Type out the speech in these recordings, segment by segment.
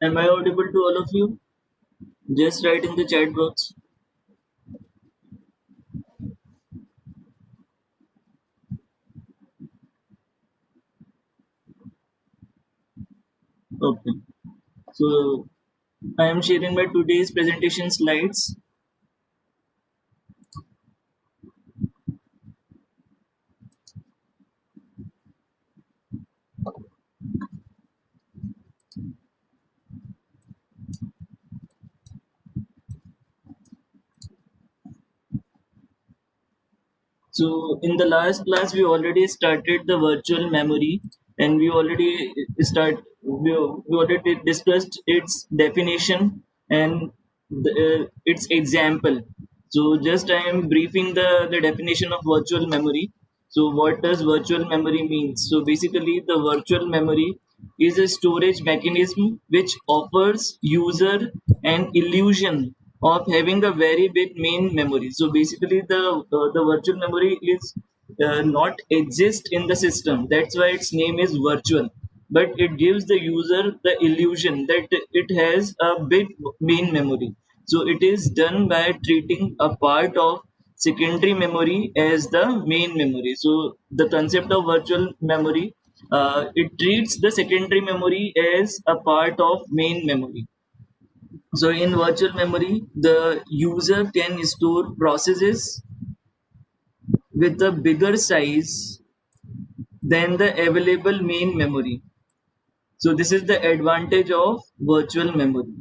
Am I audible to all of you? Just write in the chat box. Okay. So I am sharing my today's presentation slides. So in the last class, we already started the virtual memory, and we already discussed its definition and its example. So just I am briefing the definition of virtual memory. So what does virtual memory mean? So basically, the virtual memory is a storage mechanism which offers user an illusion of having a very big main memory. So basically, the virtual memory is not exist in the system. That's why its name is virtual. But it gives the user the illusion that it has a big main memory. So it is done by treating a part of secondary memory as the main memory. So the concept of virtual memory, it treats the secondary memory as a part of main memory. So in virtual memory, the user can store processes with a bigger size than the available main memory. So this is the advantage of virtual memory.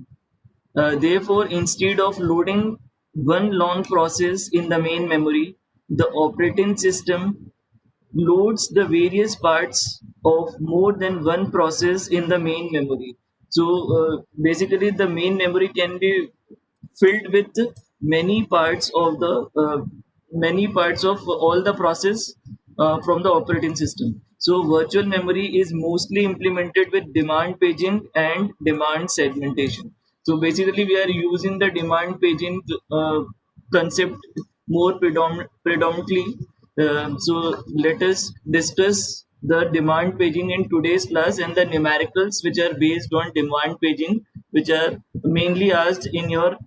Therefore, instead of loading one long process in the main memory, the operating system loads the various parts of more than one process in the main memory. So basically, the main memory can be filled with many parts of all the process from the operating system. So virtual memory is mostly implemented with demand paging and demand segmentation. So basically, we are using the demand paging concept more predominantly. So let us discuss the demand paging in today's class and the numericals which are based on demand paging, which are mainly asked in your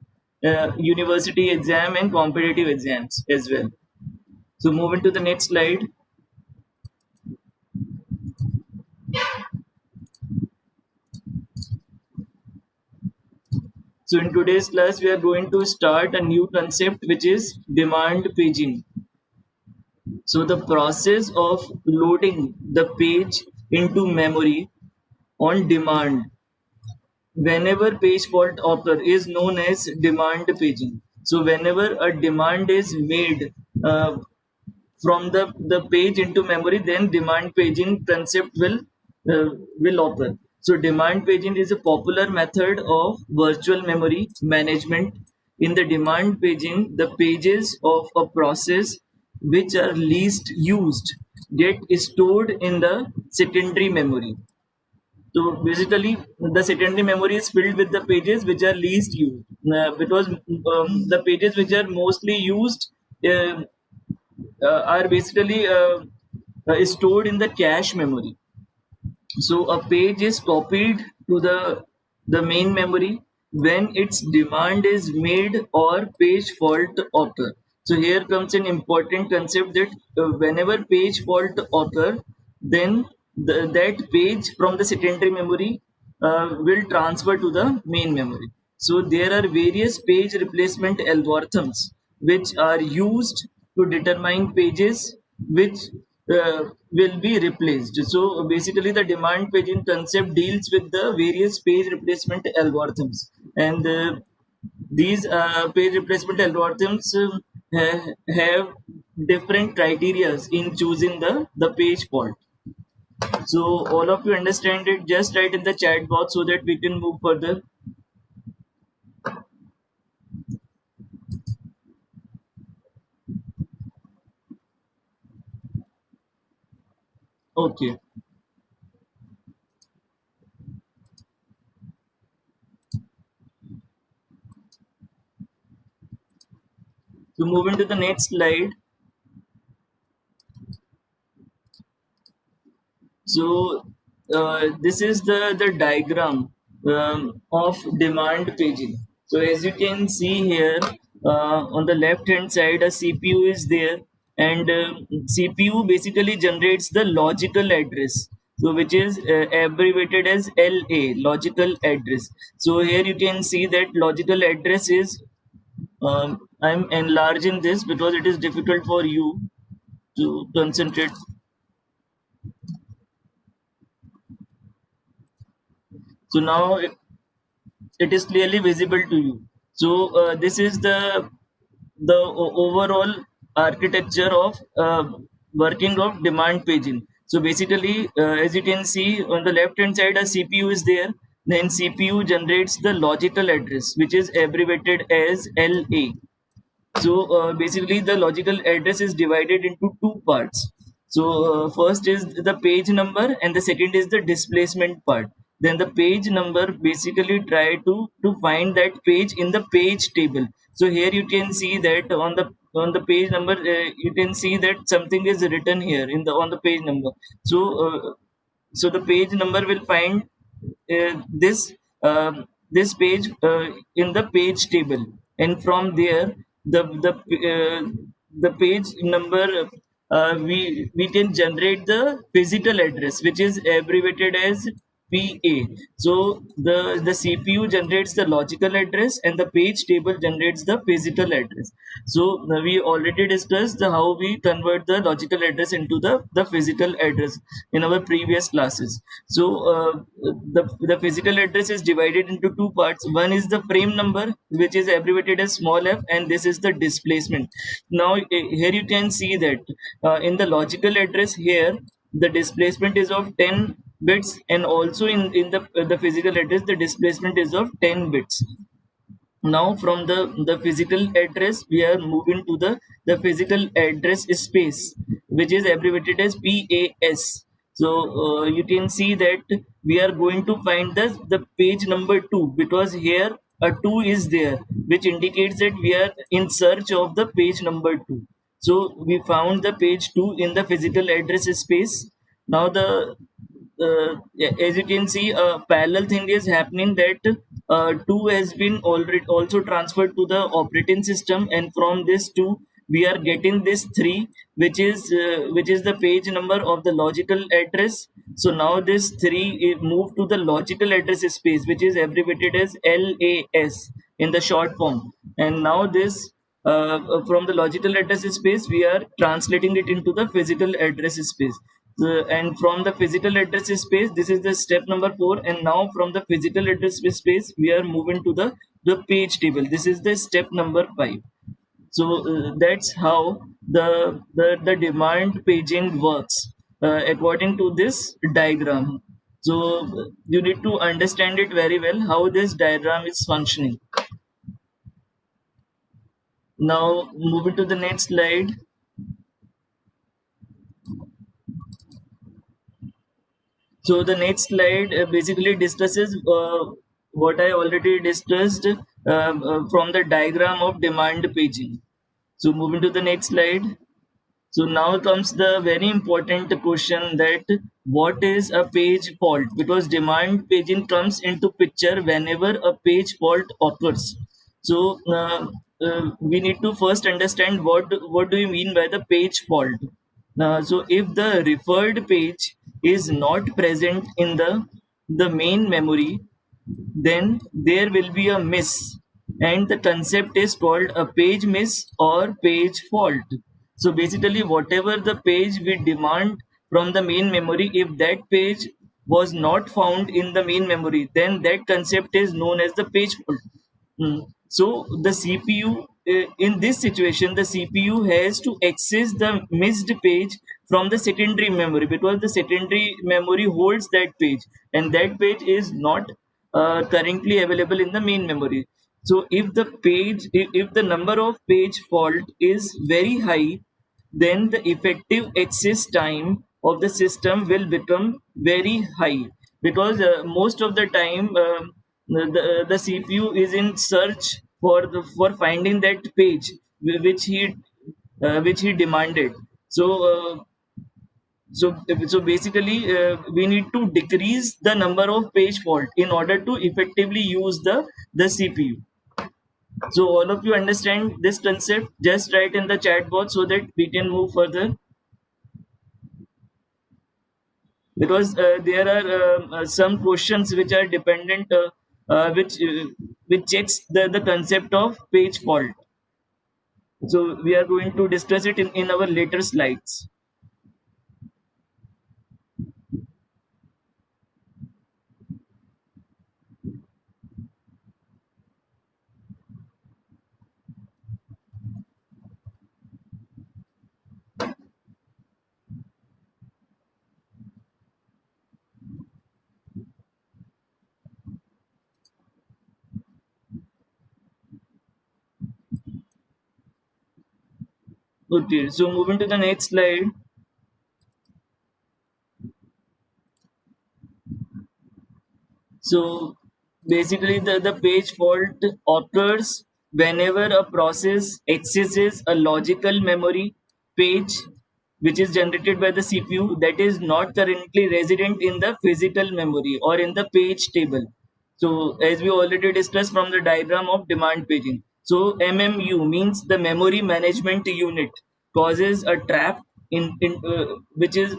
university exam and competitive exams as well. So moving to the next slide. So in today's class, we are going to start a new concept which is demand paging. So the process of loading the page into memory on demand whenever page fault occur is known as demand paging. So whenever a demand is made from the page into memory, then demand paging concept will occur. So demand paging is a popular method of virtual memory management. In the demand paging, the pages of a process which are least used get stored in the secondary memory. So basically, the secondary memory is filled with the pages which are least used, because the pages which are mostly used uh, are basically stored in the cache memory. So a page is copied to the main memory when its demand is made or page fault occur. So here comes an important concept that whenever page fault occur, then that page from the secondary memory will transfer to the main memory. So there are various page replacement algorithms which are used to determine pages which will be replaced. So basically, the demand paging concept deals with the various page replacement algorithms, and these page replacement algorithms have different criterias in choosing the page fault. So all of you understand it. Just write in the chat box so that we can move further. Okay. So moving to the next slide. So this is the diagram of demand paging. So as you can see here, on the left hand side, a CPU is there, and CPU basically generates the logical address. So which is abbreviated as LA, logical address. So here you can see that logical address is, I'm enlarging this because it is difficult for you to concentrate. So now it is clearly visible to you. So this is the overall architecture of working of demand paging. So basically, as you can see on the left hand side, a CPU is there. Then CPU generates the logical address, which is abbreviated as LA. So basically, the logical address is divided into two parts. So first is the page number, and the second is the displacement part. Then the page number basically try to find that page in the page table. So here you can see that on the page number, you can see that something is written here in the on the page number. So so the page number will find this page in the page table, and from there the page number, we can generate the physical address, which is abbreviated as PA. So the CPU generates the logical address, and the page table generates the physical address. So we already discussed how we convert the logical address into the physical address in our previous classes. So the physical address is divided into two parts. One is the frame number, which is abbreviated as small f, and this is the displacement. Now here you can see that in the logical address here, the displacement is of 10 bits, and also in the physical address, the displacement is of 10 bits. Now from the physical address, we are moving to the physical address space, which is abbreviated as PAS. So you can see that we are going to find the page number 2, because here a 2 is there, which indicates that we are in search of the page number 2. So we found the page 2 in the physical address space. Now the yeah, as you can see, a parallel thing is happening, that 2 has been already also transferred to the operating system, and from this 2 we are getting this 3, which is the page number of the logical address. So now this 3 is moved to the logical address space, which is abbreviated as LAS in the short form. And now this from the logical address space, we are translating it into the physical address space. And from the physical address space, this is the step number 4. And now from the physical address space, we are moving to the page table. This is the step number 5. So that's how the demand paging works according to this diagram. So you need to understand it very well, how this diagram is functioning. Now moving to the next slide. So the next slide basically discusses what I already discussed from the diagram of demand paging. So moving to the next slide. So now comes the very important question, that what is a page fault? Because demand paging comes into picture whenever a page fault occurs. So we need to first understand what do you mean by the page fault. So if the referred page is not present in the main memory, then there will be a miss, and the concept is called a page miss or page fault. So basically, whatever the page we demand from the main memory, if that page was not found in the main memory, then that concept is known as the page fault. So the CPU, in this situation, the CPU has to access the missed page from the secondary memory, because the secondary memory holds that page, and that page is not currently available in the main memory. So if the number of page fault is very high, then the effective access time of the system will become very high, because most of the time the CPU is in search for finding that page which he demanded. So So basically, we need to decrease the number of page fault in order to effectively use the CPU. So all of you understand this concept? Just write in the chat box so that we can move further. Because there are some questions which are dependent, which checks the concept of page fault. So we are going to discuss it in our later slides. Okay, so moving to the next slide. So basically, the page fault occurs whenever a process accesses a logical memory page which is generated by the CPU that is not currently resident in the physical memory or in the page table. So as we already discussed from the diagram of demand paging. So MMU means the memory management unit causes a trap which is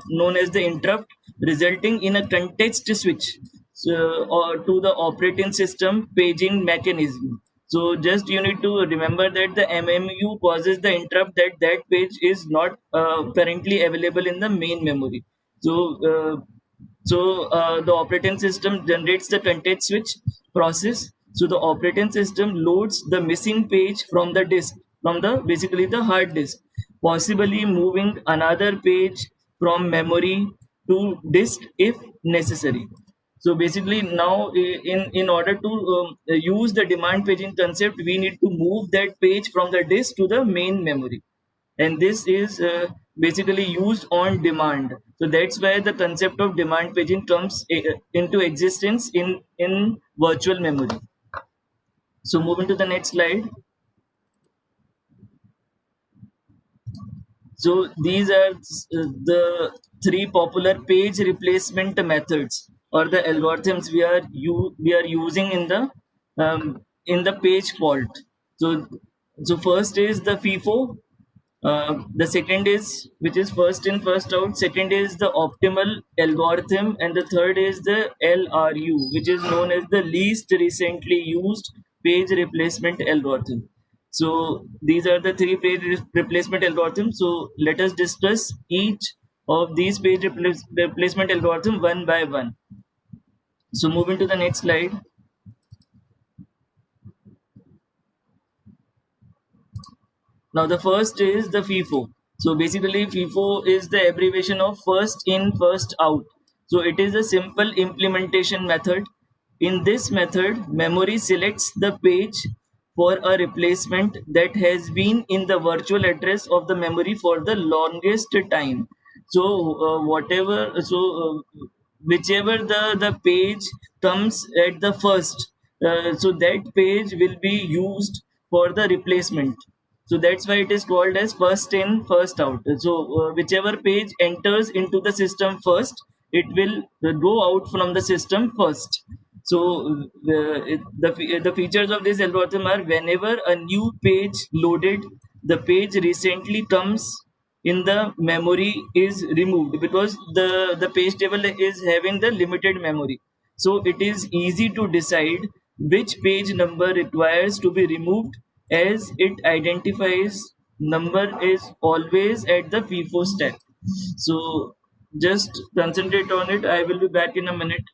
known as the interrupt, resulting in a context switch or to the operating system paging mechanism. So just you need to remember that the MMU causes the interrupt that page is not currently available in the main memory. So the operating system generates the content switch process. So the operating system loads the missing page from the disk, from the basically the hard disk, possibly moving another page from memory to disk if necessary. So basically now in order to use the demand paging concept, we need to move that page from the disk to the main memory, and this is basically used on demand. So that's why the concept of demand paging comes into existence in virtual memory. So moving to the next slide. So these are the three popular page replacement methods or the algorithms we are using in the page fault. So first is the FIFO. The second is, which is first in first out. Second is the optimal algorithm, and the third is the LRU, which is known as the least recently used page replacement algorithm. So these are the three replacement algorithms. So let us discuss each of these replacement algorithm one by one. So moving to the next slide. Now the first is the FIFO. So basically FIFO is the abbreviation of first in first out. So it is a simple implementation method. In this method, memory selects the page for a replacement that has been in the virtual address of the memory for the longest time. So whichever the page comes at the first, so that page will be used for the replacement. So that's why it is called as first in first out. So whichever page enters into the system first, it will go out from the system first. So the features of this algorithm are: whenever a new page loaded, the page recently comes in the memory is removed, because the page table is having the limited memory. So it is easy to decide which page number requires to be removed, as it identifies number is always at the FIFO step. So just concentrate on it. I will be back in a minute.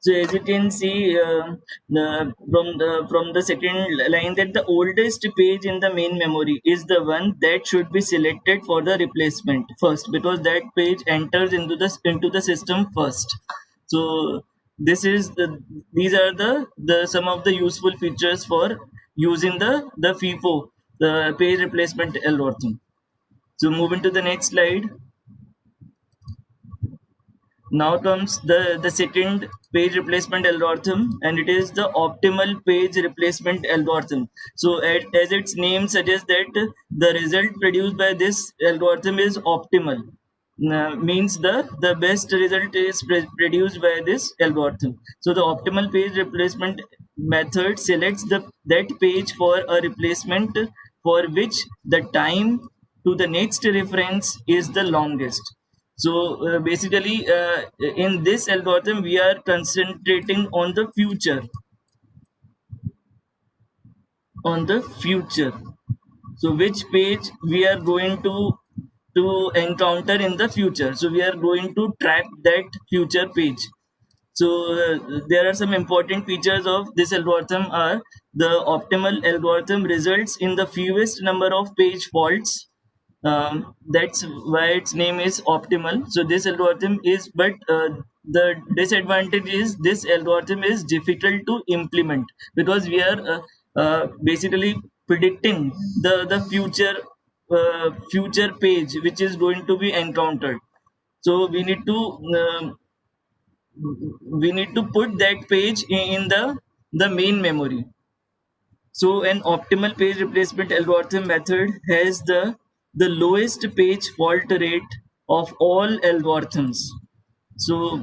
So as you can see, from the second line, that the oldest page in the main memory is the one that should be selected for the replacement first, because that page enters into the system first. So this is these are the some of the useful features for using the FIFO, the page replacement algorithm. So moving to the next slide. Now comes the second page replacement algorithm, and it is the optimal page replacement algorithm. So as its name suggests, that the result produced by this algorithm is optimal. Means the best result is produced by this algorithm. So the optimal page replacement method selects that page for a replacement for which the time to the next reference is the longest. So basically, in this algorithm, we are concentrating on the future. So which page we are going to encounter in the future. So we are going to track that future page. So there are some important features of this algorithm are: the optimal algorithm results in the fewest number of page faults. That's why its name is optimal. So this algorithm is, but the disadvantage is this algorithm is difficult to implement, because we are basically predicting the future page which is going to be encountered. So we need to put that page in the main memory. So an optimal page replacement algorithm method has the lowest page fault rate of all algorithms. So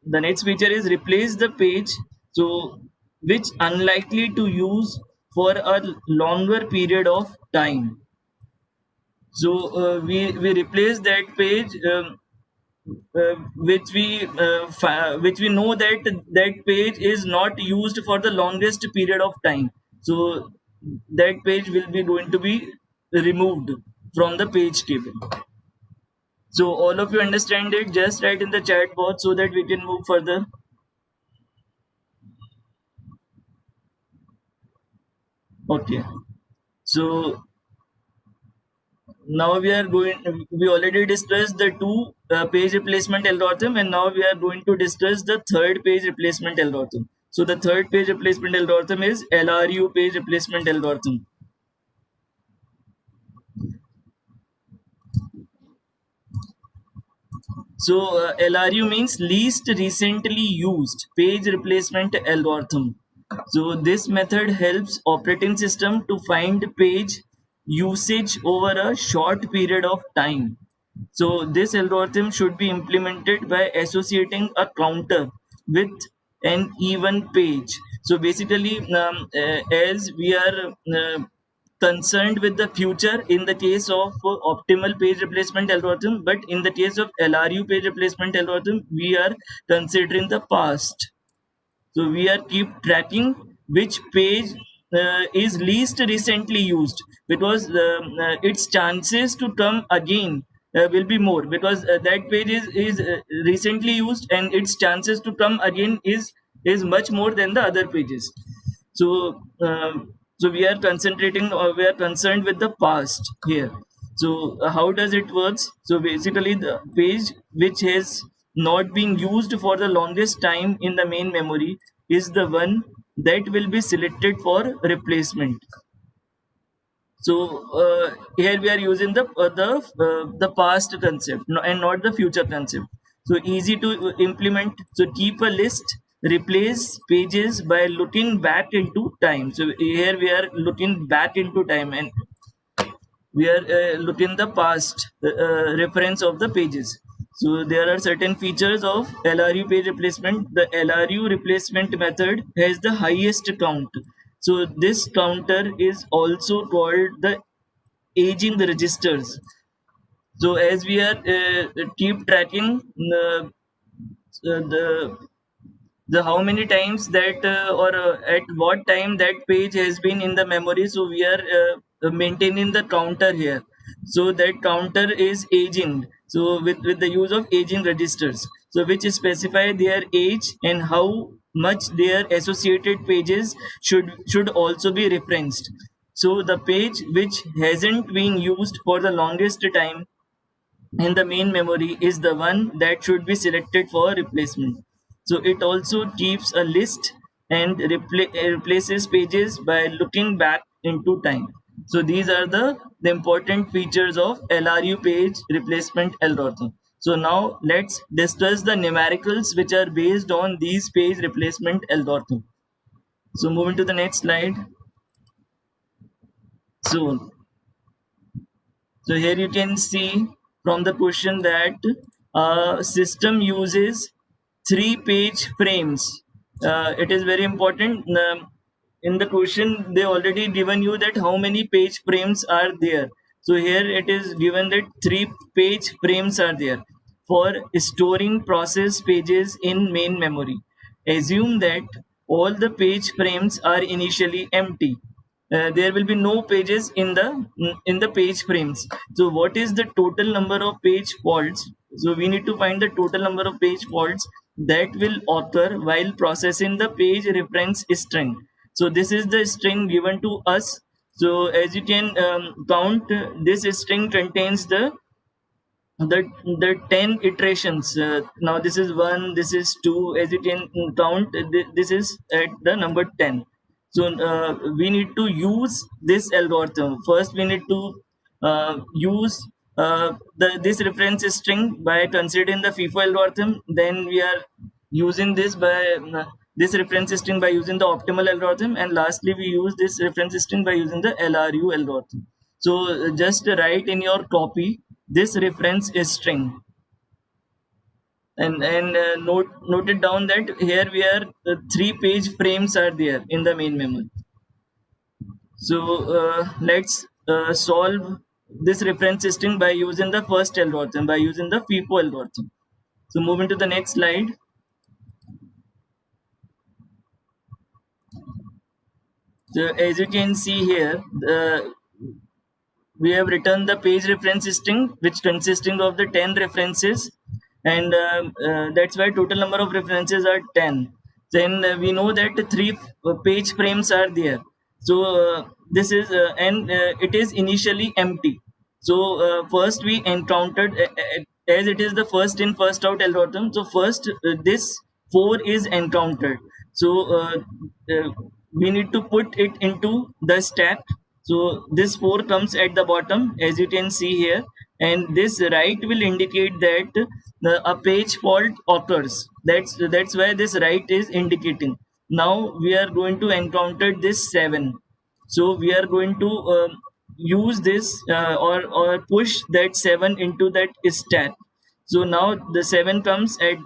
the next feature is replace the page, so which unlikely to use for a longer period of time. So we replace that page, which we know that that page is not used for the longest period of time. So that page will be going to be removed from the page table. So all of you understand it, just write in the chat box so that we can move further. Okay, so now we already discussed the two page replacement algorithm, and now we are going to discuss the third page replacement algorithm. So the third page replacement algorithm is LRU page replacement algorithm. So LRU means least recently used page replacement algorithm. So this method helps operating system to find page usage over a short period of time. So this algorithm should be implemented by associating a counter with an even page. So basically, as we are concerned with the future in the case of optimal page replacement algorithm, but in the case of LRU page replacement algorithm, we are considering the past. So we are keep tracking which page is least recently used, because its chances to come again will be more, because that page is recently used, and its chances to come again is much more than the other pages. So so we are concentrating, or we are concerned with the past here. So how does it works? So basically, the page which has not been used for the longest time in the main memory is the one that will be selected for replacement. So here we are using the past concept, and not the future concept. So easy to implement. So keep a list, replace pages by looking back into time. So here we are looking back into time, and we are looking the past reference of the pages. So there are certain features of LRU page replacement. The LRU replacement method has the highest count. So this counter is also called the aging registers. So as we are keep tracking the how many times that or at what time that page has been in the memory, so we are maintaining the counter here. So that counter is aging, so with the use of aging registers. so which specify their age and how much their associated pages should also be referenced. So the page which hasn't been used for the longest time in the main memory is the one that should be selected for replacement. So it also keeps a list and replaces pages by looking back into time. So these are the important features of LRU page replacement algorithm. So now let's discuss the numericals which are based on these page replacement algorithm. So moving to the next slide. So So here you can see from the question that system uses 3-page frames. It is very important. In the question, they already given you that how many page frames are there. So here it is given that 3-page frames are there for storing process pages in main memory. Assume that all the page frames are initially empty. There will be no pages in the page frames. So what is the total number of page faults? So we need to find the total number of page faults that will occur while processing the page reference string. So this is the string given to us. So as you can count, this string contains the 10 iterations. Now this is 1, this is 2. As you can count, this is at the number 10. So we need to use this algorithm. First we need to use this reference string by considering the FIFO algorithm. Then we are using this reference string by using the optimal algorithm, and lastly we use this reference string by using the LRU algorithm. So just write in your copy this reference string, and note it down that here we are 3-page frames are there in the main memory. So let's solve this reference string by using the first algorithm, by using the FIFO algorithm. So moving to the next slide. So as you can see here, we have written the page reference string which consisting of the 10 references, and that's why total number of references are 10. Then we know that 3 page frames are there. So this is and it is initially empty. So first we encountered, as it is the first in first out algorithm, so first this 4 is encountered. So we need to put it into the stack. So this 4 comes at the bottom, as you can see here, and this right will indicate that a page fault occurs. That's why this right is indicating. Now we are going to encounter this 7. So we are going to use this or push that 7 into that stack. So now the 7 comes at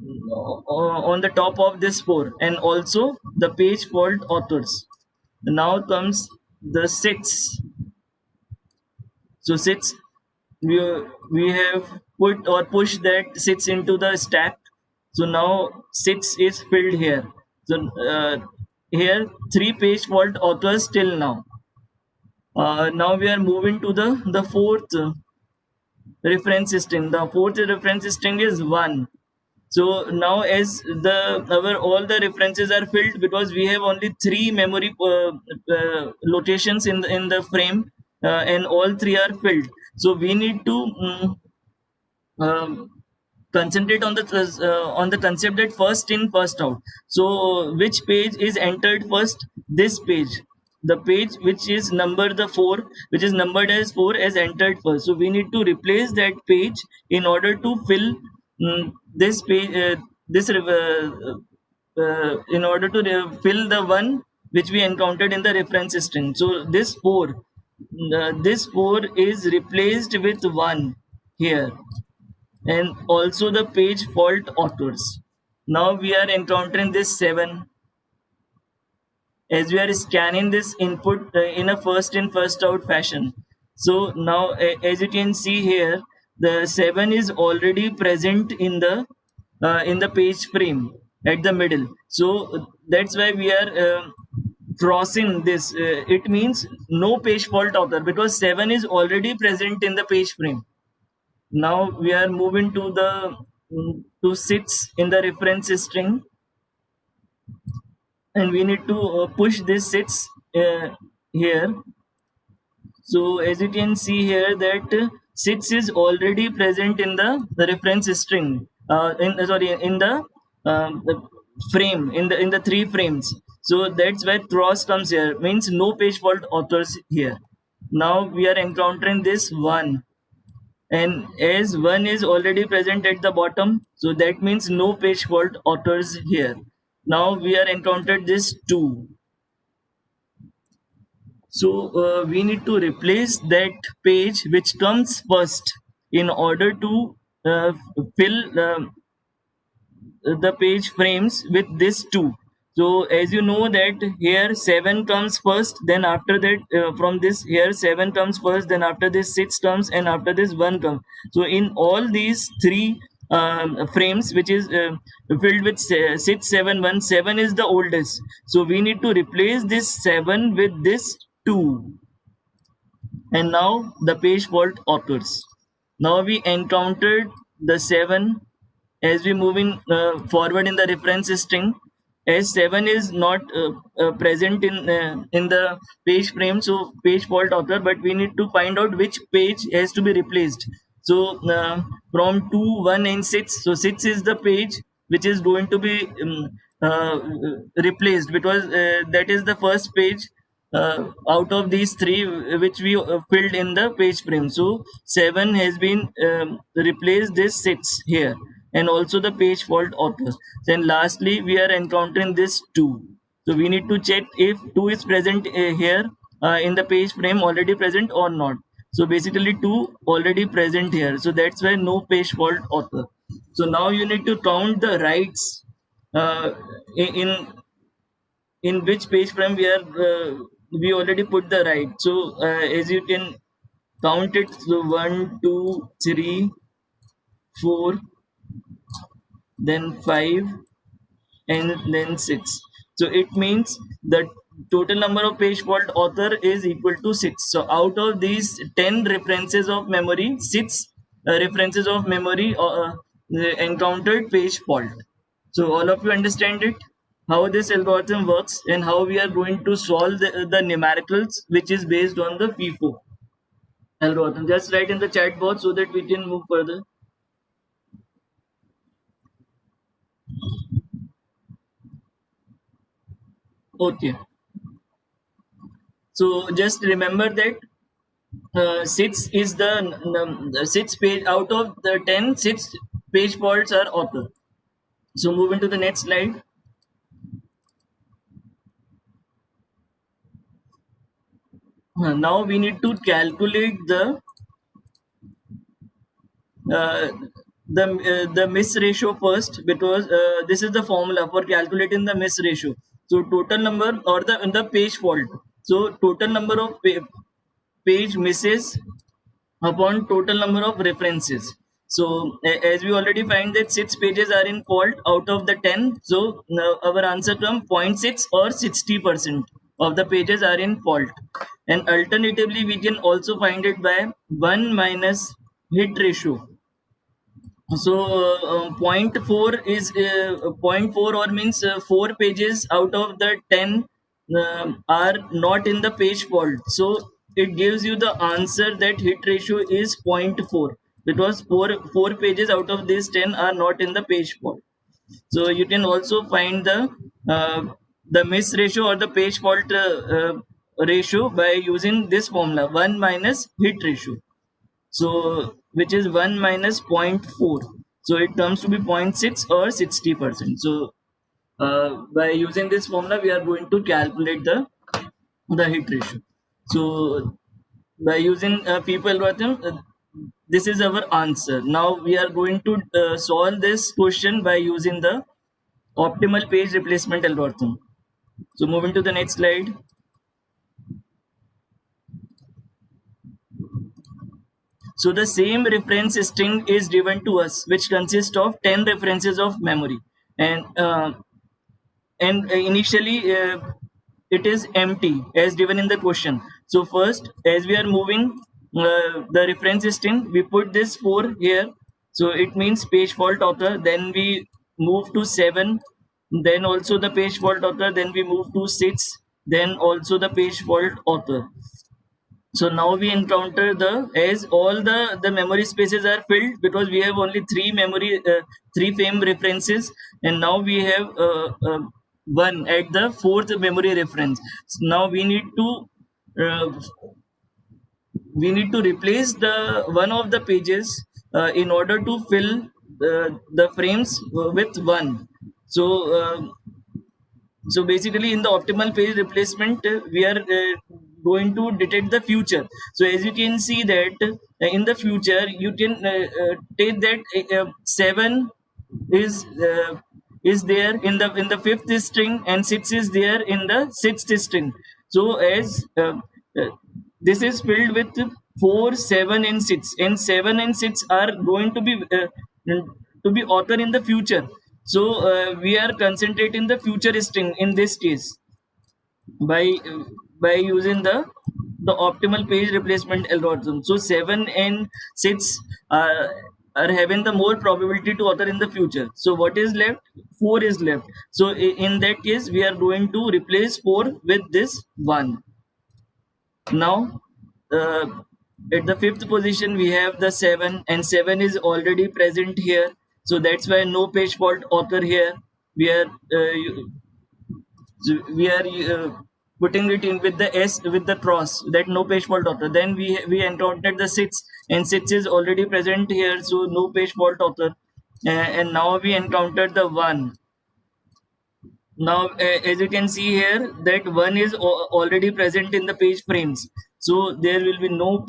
on the top of this 4, and also the page fault authors. Now comes the 6. So 6, we have put or pushed that 6 into the stack. So now 6 is filled here. So here 3-page fault occurs till now. Now we are moving to the fourth reference string. The fourth reference string is 1. So now as our all the references are filled, because we have only 3 memory locations in the frame, and all 3 are filled. So we need to um, concentrate on the concept that first in first out. So which page is entered first? This page, the page which is numbered the 4, which is numbered as 4, as entered first. So we need to replace that page in order to fill this page, in order to fill the one which we encountered in the reference string. So this 4 is replaced with 1 here, and also the page fault occurs. Now we are encountering this 7, as we are scanning this input in a first in first out fashion. So now as you can see here, the 7 is already present in the page frame at the middle. So that's why we are crossing this. It means no page fault occur, because 7 is already present in the page frame. Now we are moving to the to sits in the reference string, and we need to push this sits here. So as you can see here that 6 is already present in the reference string, the frame, in the three frames. So that's where cross comes here, means no page fault authors here. Now we are encountering this 1, and as 1 is already present at the bottom, so that means no page fault authors here. Now we are encountered this 2. So we need to replace that page which comes first in order to fill the page frames with this 2. So as you know that here 7 comes first, then after that from this here 7 comes first, then after this 6 comes, and after this 1 comes. So in all these three frames which is filled with 6 7 1, 7 is the oldest, so we need to replace this 7 with this 2, and now the page fault occurs. Now we encountered the 7 as we moving forward in the reference string, as 7 is not present in the page frame, so page fault occur, but we need to find out which page has to be replaced. So from 2 1 and 6, so 6 is the page which is going to be uh, replaced, because that is the first page out of these three which we filled in the page frame. So 7 has been replaced this 6 here, and also the page fault authors. Then lastly we are encountering this 2. So we need to check if 2 is present here in the page frame, already present or not. So basically 2 already present here, so that's why no page fault author. So now you need to count the writes uh, in which page frame we already put the right. So as you can count it, so 1 2 3 4, then 5, and then 6. So it means the total number of page fault author is equal to 6. So out of these 10 references of memory, 6 references of memory encountered page fault. So all of you understand it, how this algorithm works, and how we are going to solve the numericals which is based on the FIFO algorithm. Just write in the chat box so that we can move further. Okay. So just remember that 6 is the 6 page out of the 10, 6 page faults are author. So move into the next slide. Now we need to calculate uh, the miss ratio first, because this is the formula for calculating the miss ratio. So total number, or the page fault. So total number of page misses upon total number of references. So as we already find that 6 pages are in fault out of the 10, so our answer comes 0.6 or 60% of the pages are in fault. And alternatively we can also find it by 1 minus hit ratio. So zero point 0.4 is zero point 0.4, or means 4 pages out of the 10 are not in the page fault. So it gives you the answer that hit ratio is 0.4, because 4 pages out of these 10 are not in the page fault. So you can also find the miss ratio or the page fault ratio by using this formula, 1 minus hit ratio. So which is 1 minus zero point 0.4, so it comes to be 0.6 or 60%. So by using this formula we are going to calculate the hit ratio. So by using FIFO algorithm, this is our answer. Now we are going to solve this question by using the optimal page replacement algorithm. So moving to the next slide. So the same reference string is given to us, which consists of 10 references of memory, and initially it is empty as given in the question. So first, as we are moving the reference string, we put this 4 here, So it means page fault author. Then we move to 7. Then also the page fault author. Then we move to 6. Then also the page fault author. So now we encounter as all the memory spaces are filled, because we have only three frame references, and now we have one at the fourth memory reference. So now uh, we need to replace the one of the pages in order to fill the frames with one. So basically in the optimal page replacement, we are going to detect the future. So as you can see that in the future you can take that 7 is uh, is there in the fifth string, and 6 is there in the sixth string. So as uh, this is filled with 4, 7 and 6, and 7 and 6 are going to be author in the future. So we are concentrating the future string in this case by by using the optimal page replacement algorithm. So 7 and 6 are having the more probability to author in the future. So what is left? 4 is left. So in that case we are going to replace 4 with this 1. Now uh, at the fifth position we have the 7, and 7 is already present here. So that's why no page fault author here. We are putting it in with the S with the cross, that no page fault author. Then we encountered the 6, and 6 is already present here, so no page fault author. And now we encountered the 1. Now as you can see here that 1 is already present in the page frames, so there will be no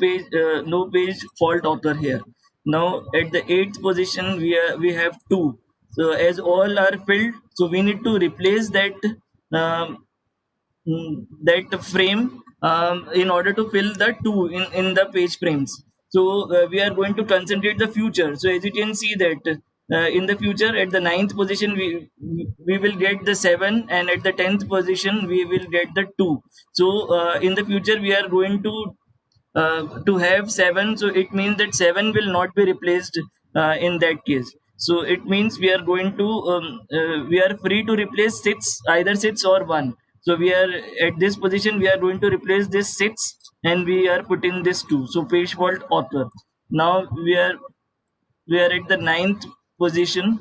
page fault author here. Now at the 8th position we have 2. So as all are filled, so we need to replace um, that frame in order to fill the 2 in the page frames. So we are going to concentrate the future. So as you can see that in the future at the 9th position we will get the 7, and at the 10th position we will get the 2. So in the future we are going to have 7. So it means that 7 will not be replaced in that case. So it means we are going to we are free to replace 6, either 6 or 1. So we are at this position we are going to replace this 6, and we are putting this 2. So page fault author. Now we are at the 9th position.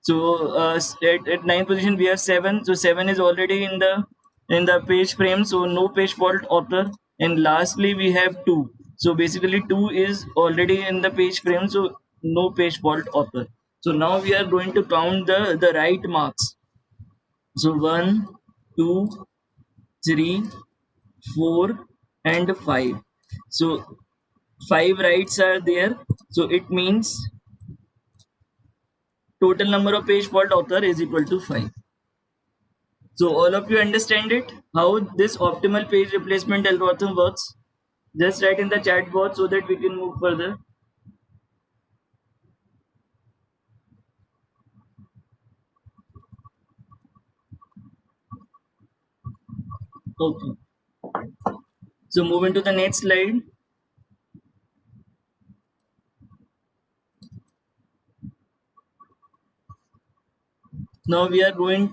So at 9th position we have 7. So 7 is already in the page frame, so no page fault author. And lastly we have 2. So basically 2 is already in the page frame, so no page fault author. So now we are going to count the right marks. So 1, 2, 3, 4 and 5. So 5 rights are there. So it means total number of page fault author is equal to 5. So all of you understand it, how this optimal page replacement algorithm works? Just write in the chat box so that we can move further. Okay. So moving to the next slide. Now we are going.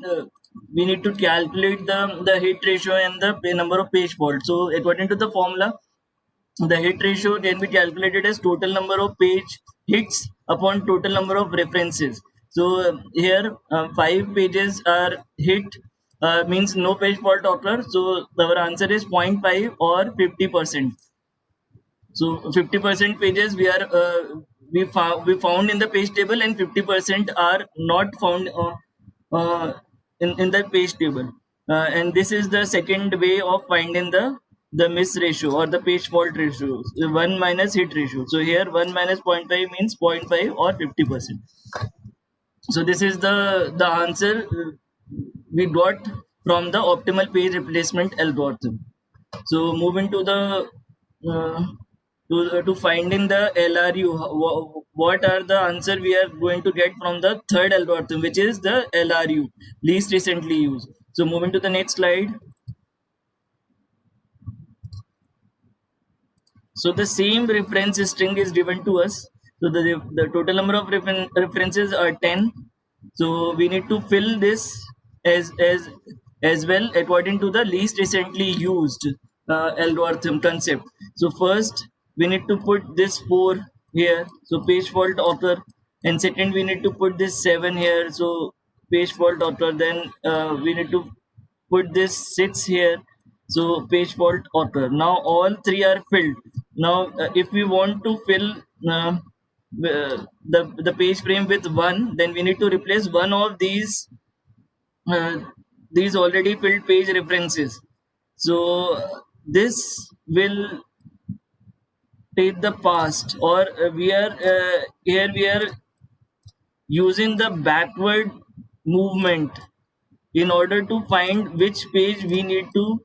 We need to calculate the hit ratio and the number of page faults. So according to the formula, the hit ratio can be calculated as total number of page hits upon total number of references. So here 5 pages are hit, means no page fault occur. So our answer is 0.5 or 50%. So 50% pages we found in the page table, and 50% are not found in the page table. And this is the second way of finding the miss ratio or the page fault ratio, 1 minus hit ratio. So here 1 minus 0.5 means 0.5 or 50%. So this is the answer we got from the optimal page replacement algorithm. So moving to the to finding the LRU, what are the answer we are going to get from the third algorithm, which is the LRU, least recently used. So moving to the next slide. So the same reference string is given to us. So the total number of references are 10. So we need to fill this as as as well according to the least recently used algorithm concept. So first we need to put this 4 here, so page fault author, and second we need to put this 7 here, so page fault author. Then we need to put this 6 here, so page fault author. Now all three are filled. Now if we want to fill uh, the page frame with one, then we need to replace one of uh, these already filled page references. So this will take the past, or we are here we are using the backward movement in order to find which page we need to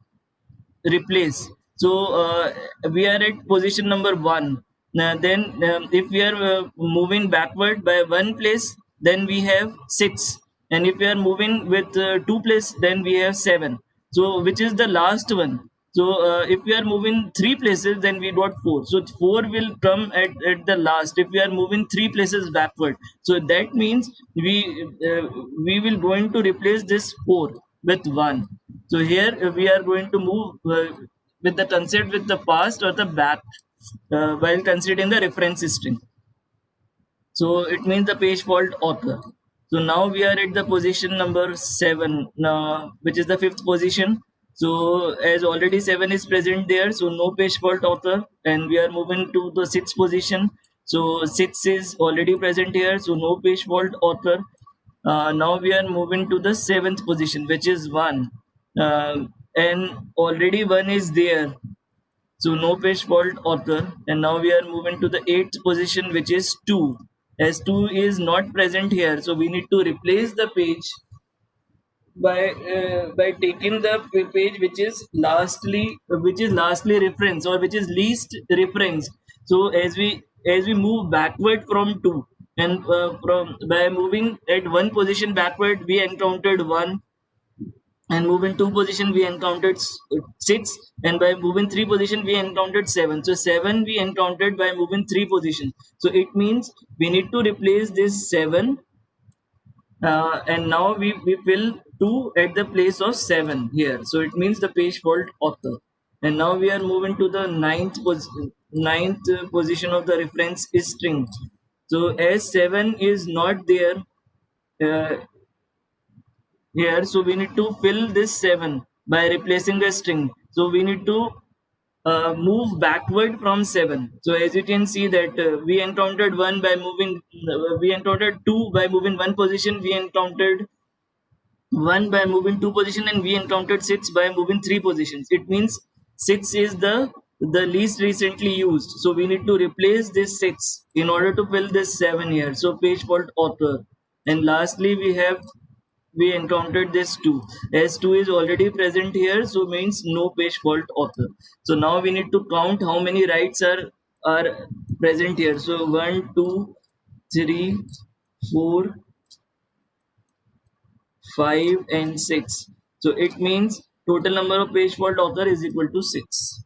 replace. So we are at position number 1. Then if we are moving backward by one place, then we have 6, and if we are moving with 2 place, then we have 7. So which is the last one? So if we are moving 3 places, then we got 4. So 4 will come at the last if we are moving 3 places backward. So that means we will going to replace this 4 with 1. So here we are going to move with the concept with the past or the back while considering the reference string. So it means the page fault author. So now we are at the position number 7, which is the fifth position. So as already 7 is present there, so no page fault author, and we are moving to the sixth position. So 6 is already present here, so no page fault author. Now we are moving to the seventh position, which is 1, and already 1 is there, so no page fault author. And now we are moving to the eighth position, which is 2, as 2 is not present here, so we need to replace the page by taking the page which is lastly reference, or which is least reference. So as we move backward from 2, and from by moving at one position backward, we encountered 1, and moving 2 position we encountered 6, and by moving 3 position we encountered 7. So 7 we encountered by moving 3 position. So it means we need to replace this 7, and now we fill 2 at the place of 7 here. So it means the page fault author. And now we are moving to the ninth position of the reference string. So as 7 is not there uh, here, so we need to fill this 7 by replacing the string. So we need to move backward from 7. So as you can see that we encountered 1 by moving, we encountered 2 by moving 1 position, we encountered 1 by moving 2 position, and we encountered 6 by moving 3 positions. It means 6 is the least recently used. So we need to replace this 6 in order to fill this 7 here. So page fault author. And lastly we encountered this 2, as 2 is already present here, so means no page fault author. So now we need to count how many rights are present here. So 1 2 3 4 5 and 6. So it means total number of page fault author is equal to 6.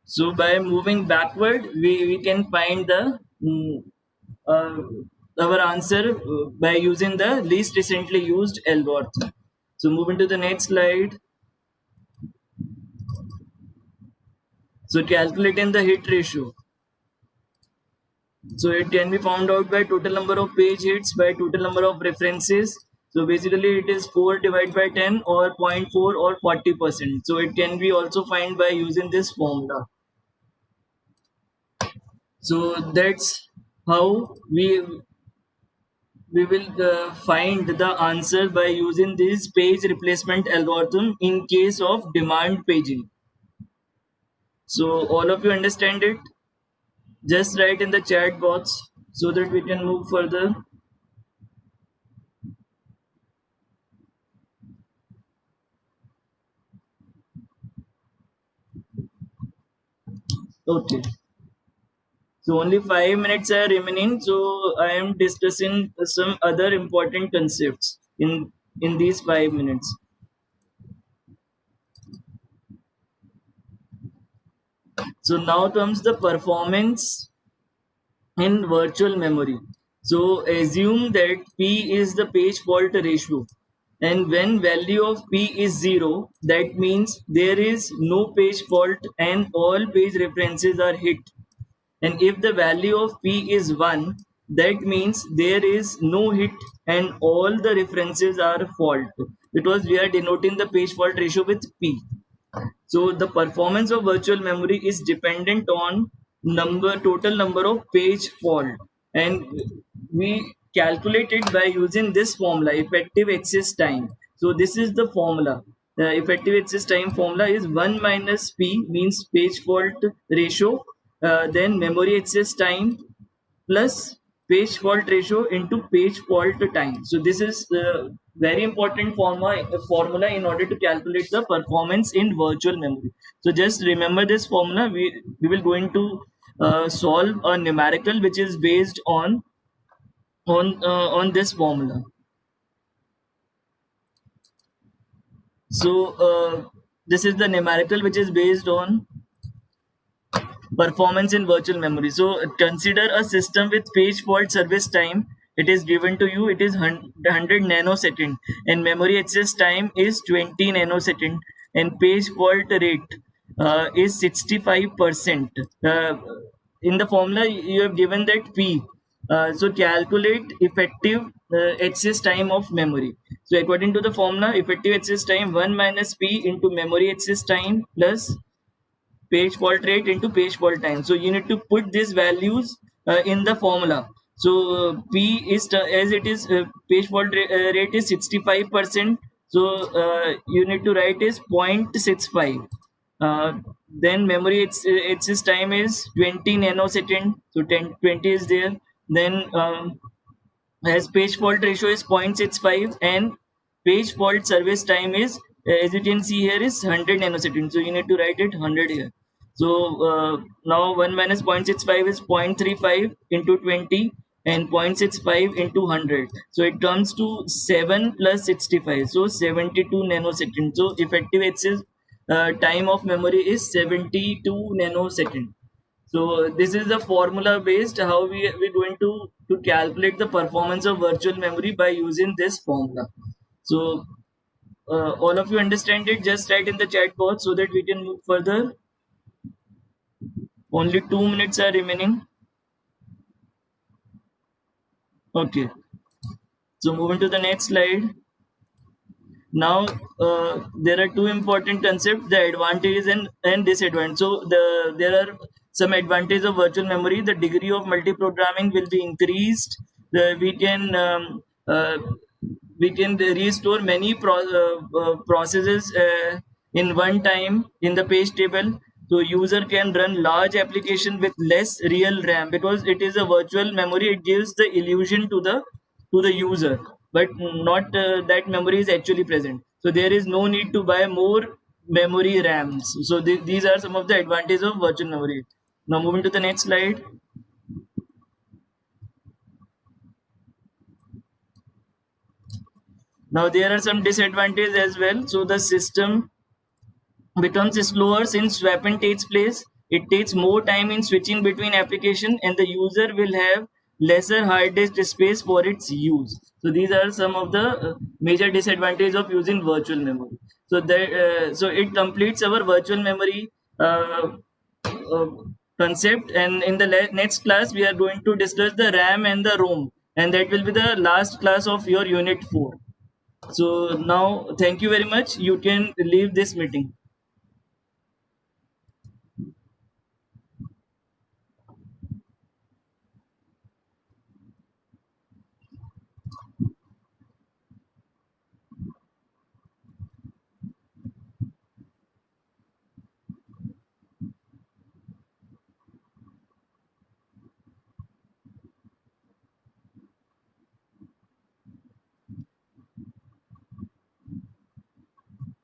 So by moving backward, we can find the uh, our answer by using the least recently used algorithm. So moving to the next slide. So calculating the hit ratio. So it can be found out by total number of page hits by total number of references. So basically it is 4 divided by 10 or zero point 0.4 or 40%. So it can be also found by using this formula. So that's how we will find the answer by using this page replacement algorithm in case of demand paging. So all of you understand it? Just write in the chat box so that we can move further. Okay. So only 5 minutes are remaining. So I am discussing some other important concepts in these 5 minutes. So now comes the performance in virtual memory. So assume that P is the page fault ratio, and when value of P is 0, that means there is no page fault and all page references are hit. And if the value of P is 1, that means there is no hit and all the references are fault, because we are denoting the page fault ratio with P. So the performance of virtual memory is dependent on total number of page fault, and we calculate it by using this formula, effective access time. So this is the formula. The effective access time formula is 1 minus P, means page fault ratio, then memory access time plus page fault ratio into page fault time. So this is very important formula in order to calculate the performance in virtual memory. So just remember this formula. We will going to solve a numerical which is based on this formula. So this is the numerical which is based on performance in virtual memory. So consider a system with page fault service time. It is given to you. It is 100 nanosecond, and memory access time is 20 nanosecond, and page fault rate is 65%. In the formula, you have given that P. So calculate effective access time of memory. So according to the formula, effective access time 1 minus P into memory access time plus page fault rate into page fault time. So you need to put these values in the formula. So P is as it is page fault rate is 65%. So you need to write is 0.65. Then memory its time is 20 nanosecond. So 20 is there. Then as page fault ratio is 0.65 and page fault service time is as you can see here is 100 nanoseconds, so you need to write it 100 here. So now 1 minus 0.65 is 0.35 into 20 and 0.65 into 100, so it comes to 7 plus 65, so 72 nanoseconds. So effective access time of memory is 72 nanosecond. So this is the formula based how we're going to calculate the performance of virtual memory by using this formula. So all of you understand it, just write in the chat box so that we can move further. Only 2 minutes are remaining. Okay. So moving to the next slide. Now there are two important concepts: the advantages and disadvantages. So there are some advantages of virtual memory. The degree of multi-programming will be increased. We can restore many processes in one time in the page table. So user can run large application with less real RAM, because it is a virtual memory. It gives the illusion to the user, but not that memory is actually present. So there is no need to buy more memory RAMs. So these are some of the advantages of virtual memory. Now moving to the next slide. Now there are some disadvantages as well. So the system becomes slower since swapping takes place. It takes more time in switching between application, and the user will have lesser hard disk space for its use. So these are some of the major disadvantages of using virtual memory. So so it completes our virtual memory uh, concept, and in the next class we are going to discuss the RAM and the ROM, and that will be the last class of your unit 4. So now thank you very much. You can leave this meeting.